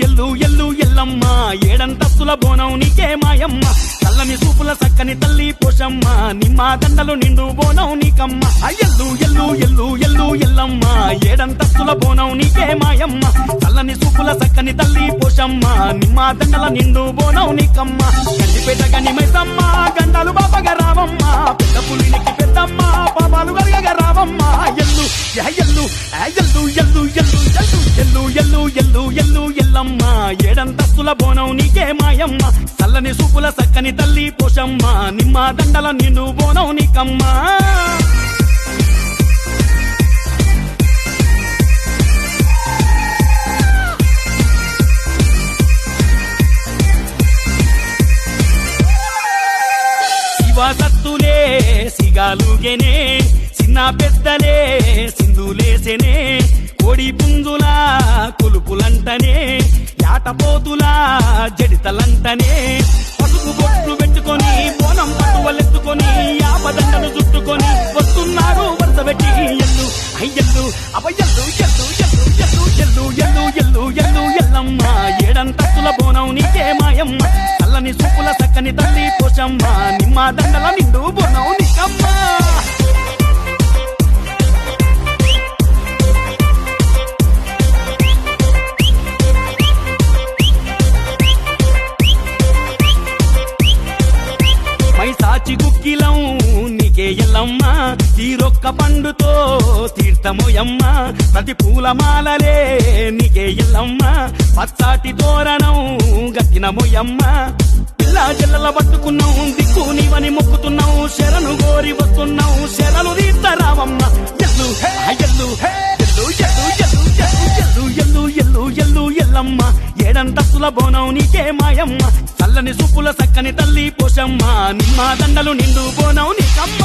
ఎల్లు ఎల్లు ఎల్లమ్మ ఏడంతస్తుల బోనం నీకే మాయమ్మ చల్లని సూపుల సక్కని తల్లి పోషమ్మ నిమ్మ దండలు నిండు బోనం నీకమ్మ ఎల్లు ఎల్లు ఎల్లు ఎల్లు ఎల్లమ్మ ఏడంతస్తుల బోనం నీకే మాయమ్మ చల్లని సూపుల సక్కని తల్లి పోషమ్మ నిమ్మ దండల నిండు బోనం నీకమ్మ గండిపేట గని మైసమ్మ గండాలు బాబగా రావమ్మ పెద్ద పులినికి పెద్దమ్మ పాపాలు గరగగా రావమ్మ ఎల్లు ఎల్లు ఎల్లు ఎల్లు ఎల్లు ఎల్లు ఎల్లు ఎల్లు ఎల్లు ఎల్లమ్మ ఏడంతస్తుల బోనం నీకే మాయమ్మ చల్లని సూపుల సక్కని తల్లి పోషమ్మ నిమ్మ దండల నిన్ను బోనం నీకమ్మ సత్తులే సిగాలుగెనే చిన్న పెద్దలే సింధులేసెనే కోడి పుంజులా కొలుపులంటనే యాటపోతులా జడితలంటనే పసుపు బొట్లు పెట్టుకొని బోనం పట్టువలెత్తుకొని యాపదండలు చుట్టుకొని వస్తున్నారు వరుస పెట్టి ఎల్లు అయ్యల్లు అబయ్యల్లు ఎల్లు ఎల్లు ఎల్లు ఎల్లు ఎల్లు ఎల్లు ఎల్లు ఎల్లమ్మ ఏడంతస్తుల బోనం నీకే మాయమ్మ చల్లని సూపుల సక్కని తల్లి పోషమ్మ నిమ్మ దండల నిండు బోనం నీకమ్మ మైసాచి గుక్కిలం నీకే ఎల్లమ్మ తీరొక్క పండుతో తీర్థమోయమ్మ ప్రతి పూలమాలలే నీకే ఎల్లమ్మ పచ్చాటి తోరణం గట్టినమోయమ్మ పిల్ల జల్లల పట్టుకున్నావు దిక్కు నీవని మొక్కుతున్నావు శరణు గోరి వస్తున్నావు శరణు తీర్థరావమ్మ ఎల్లు ఎల్లు ఎల్లు ఎల్లు ఎల్లు ఎల్లు ఎల్లు ఎల్లు ఎల్లమ్మ ఏడంతస్తుల బోనం నీకే మాయమ్మ చల్లని సూపుల సక్కని తల్లి పోషమ్మ నిమ్మ దండలు నిండు బోనం నీకమ్మ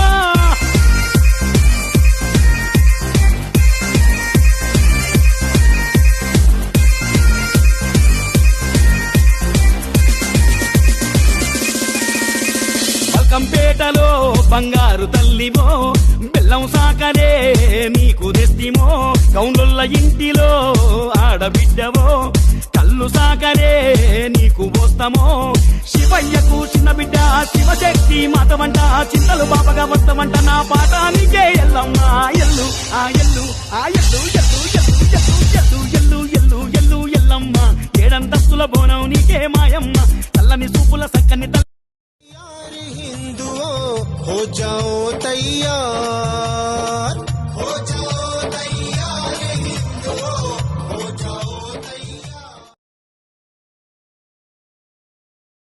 కంపేటలో బంగారు తల్లివో బెల్లం సాకలే నీకు తెస్తిమో గౌండుల్ల ఇంటిలో ఆడబిడ్డవో కళ్ళు సాకలే నీకు పోస్తామో శివయ్యకు చిన్న బిడ్డ శివశక్తి మాతవంట చింతలు బాబగా వస్తామంట నా పాట నీకే ఎల్లమ్మ ఎల్లు ఎల్లు ఎల్లు ఎల్లు ఎల్లు ఎల్లు ఎల్లు ఎల్లు ఎల్లమ్మ ఏడంతస్తుల బోనం నీకే మాయమ్మ చల్లని సూపుల సక్కని हो जाओ तैयार।